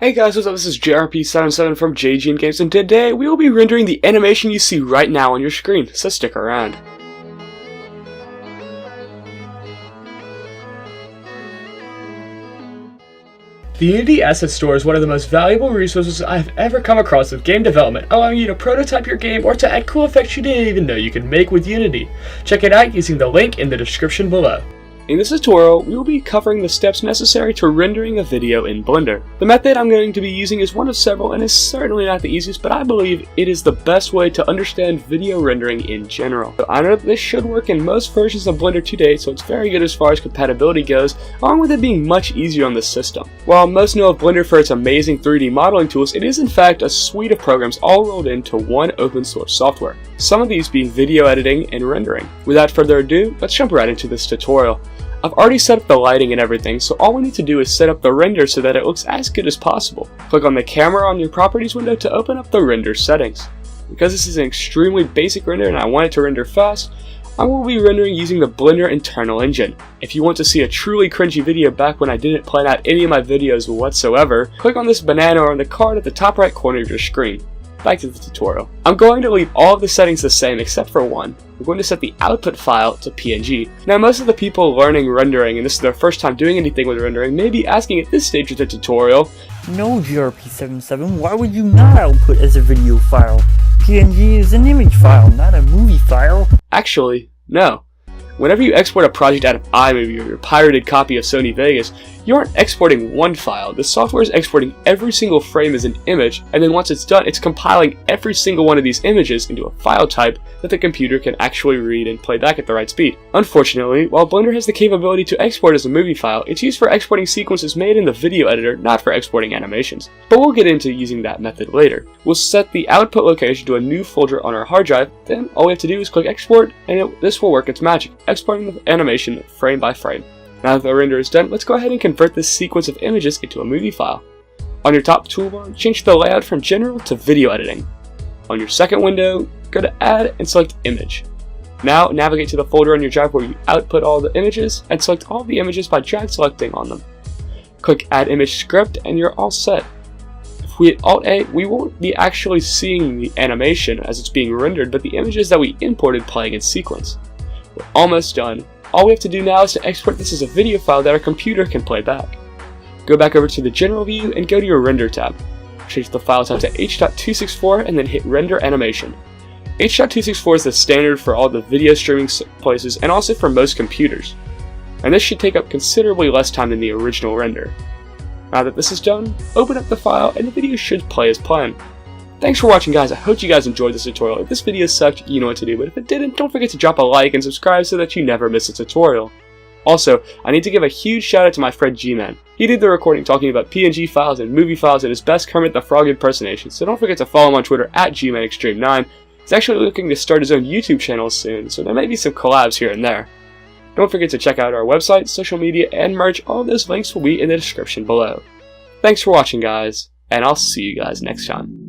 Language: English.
Hey guys, what's up? This is JRP77 from JGN Games, and today we will be rendering the animation you see right now on your screen, so stick around. The Unity Asset Store is one of the most valuable resources I've ever come across with game development, allowing you to prototype your game or to add cool effects you didn't even know you could make with Unity. Check it out using the link in the description below. In this tutorial, we will be covering the steps necessary to rendering a video in Blender. The method I'm going to be using is one of several and is certainly not the easiest, but I believe it is the best way to understand video rendering in general. So I know that this should work in most versions of Blender to date, so it's very good as far as compatibility goes, along with it being much easier on the system. While most know of Blender for its amazing 3D modeling tools, it is in fact a suite of programs all rolled into one open source software. Some of these being video editing and rendering. Without further ado, let's jump right into this tutorial. I've already set up the lighting and everything, so all we need to do is set up the render so that it looks as good as possible. Click on the camera on your properties window to open up the render settings. Because this is an extremely basic render and I want it to render fast, I will be rendering using the Blender internal engine. If you want to see a truly cringy video back when I didn't plan out any of my videos whatsoever, click on this banana on the card at the top right corner of your screen. Back to the tutorial. I'm going to leave all of the settings the same except for one. I'm going to set the output file to PNG. Now most of the people learning rendering, and this is their first time doing anything with rendering, may be asking at this stage of the tutorial, "No, JRP77, why would you not output as a video file? PNG is an image file, not a movie file." Actually, no. Whenever you export a project out of iMovie or your pirated copy of Sony Vegas, you aren't exporting one file. The software is exporting every single frame as an image, and then once it's done, it's compiling every single one of these images into a file type that the computer can actually read and play back at the right speed. Unfortunately, while Blender has the capability to export as a movie file, it's used for exporting sequences made in the video editor, not for exporting animations. But we'll get into using that method later. We'll set the output location to a new folder on our hard drive, then all we have to do is click export, and this will work its magic, exporting the animation frame by frame. Now that the render is done, let's go ahead and convert this sequence of images into a movie file. On your top toolbar, change the layout from general to video editing. On your second window, go to add and select image. Now navigate to the folder on your drive where you output all the images and select all the images by drag selecting on them. Click add image script and you're all set. If we hit Alt A, we won't be actually seeing the animation as it's being rendered, but the images that we imported playing in sequence. We're almost done. All we have to do now is to export this as a video file that our computer can play back. Go back over to the general view and go to your render tab. Change the file type to H.264 and then hit render animation. H.264 is the standard for all the video streaming places and also for most computers. And this should take up considerably less time than the original render. Now that this is done, open up the file and the video should play as planned. Thanks for watching, guys. I hope you guys enjoyed this tutorial. If this video sucked, you know what to do, but if it didn't, don't forget to drop a like and subscribe so that you never miss a tutorial. Also, I need to give a huge shout out to my friend G-Man. He did the recording talking about PNG files and movie files in his best Kermit the Frog impersonation, so don't forget to follow him on Twitter at GManExtreme9. He's actually looking to start his own YouTube channel soon, so there may be some collabs here and there. Don't forget to check out our website, social media, and merch. All of those links will be in the description below. Thanks for watching, guys, and I'll see you guys next time.